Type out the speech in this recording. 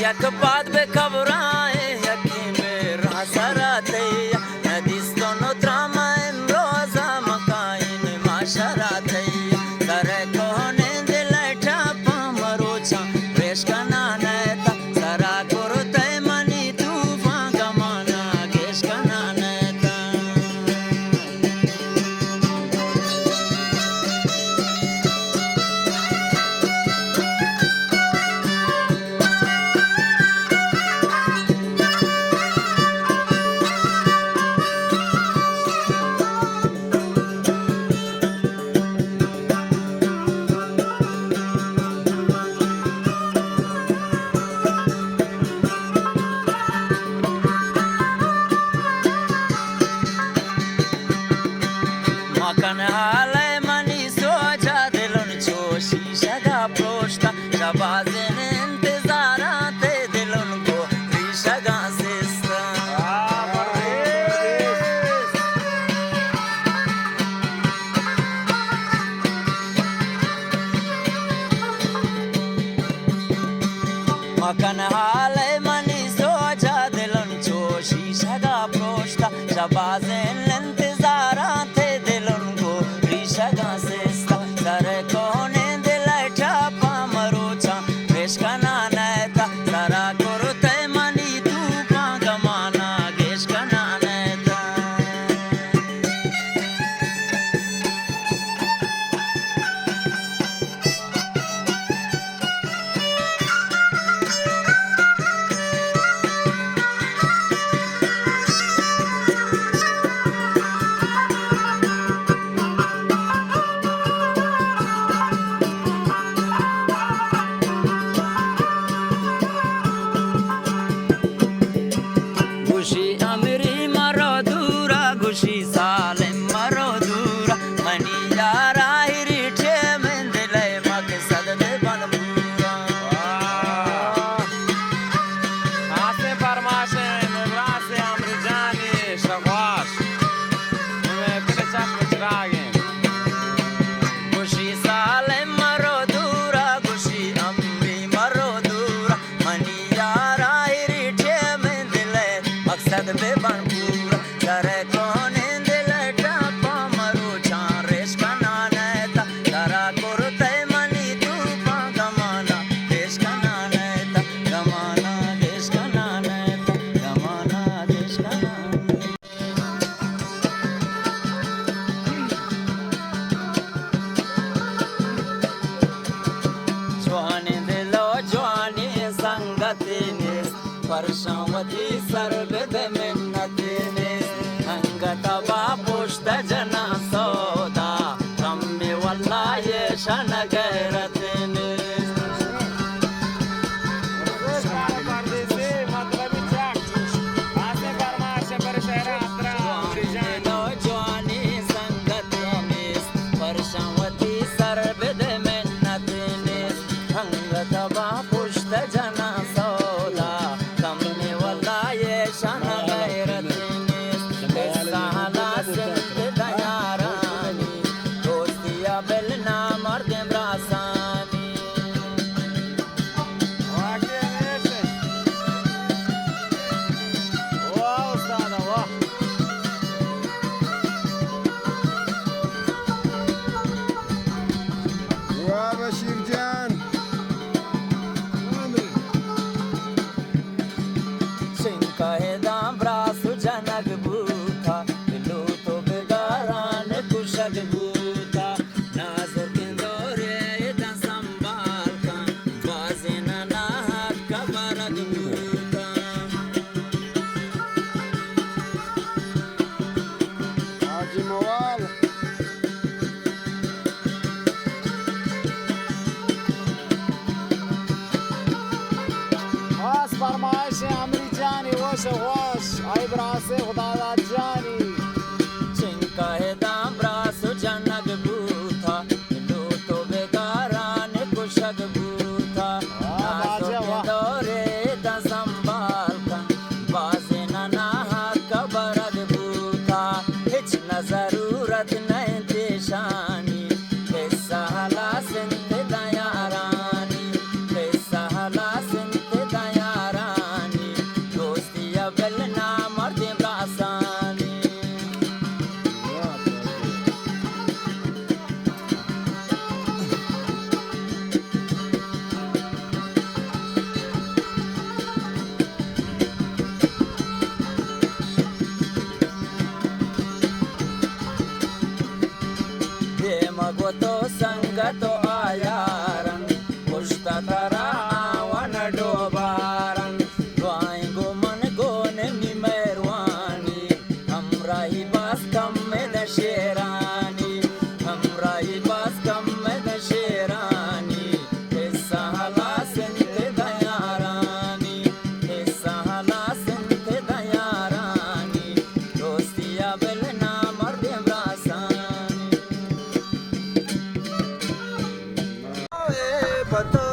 यक बात बे खबराए यकी मेरा सराते नदिस्तोनो ड्रामा रोजा मकाइन माशराते सरे कोने दिलटा पमरोचा वेश कना नेता सरा कुरुते मनी तूफा गमाना गेश कना नेता Makan halay mani soja dilun choshi shaga proshta shabazin intizarate dilun ko rishaga sista Makan halay mani soja dilun choshi shaga proshta shabazin intizarate sare kone dilaita pamarocha veshkana neta sara kurute mani tu pagamana geshkana neta Gushi amiri maro dura gushi salim maro dura mani yara hirite mendile maksad de banpura aase farmashe mebrase amri jani shagwash me bile chashme chirage gushi salim maro dura gushi amri maro dura mani yara hirite mendile maksad be banpura sare kone dilata pamarocha resh kana neta sara kurte mani tu pagamana desh kana neta gamana desh kana neta gamana desh kana jwani dilo jwani sangatine Parshawati sarved minnatine Angataba pushta jana soda Kammi wallahi shanagaratine Jwani sangatine Parshawati sarved minnatine Angataba pushta jana soda Kammi wallahi shanagaratine Sahala sint dayarani Dostiya belna marde brasani Bashir Jan Sinka hedam brasu janag bhuta Dilu to begaran kushag bhuta Nazur kindore ita sambalkan Vazina nahat kabarag bhuta Haji Mawal खास फरमाइश है अमरी जानी वश वश आई ब्रासे खुदादा जानी Sinka hedam brasu janag bhuta Dilu to begaran kushag bhuta Nazur kindore ita sambalkan Vazina nahat kabarag bhuta Hich na zarurat nahi teshani Sahala sint dayarani Sahala sint dayarani कत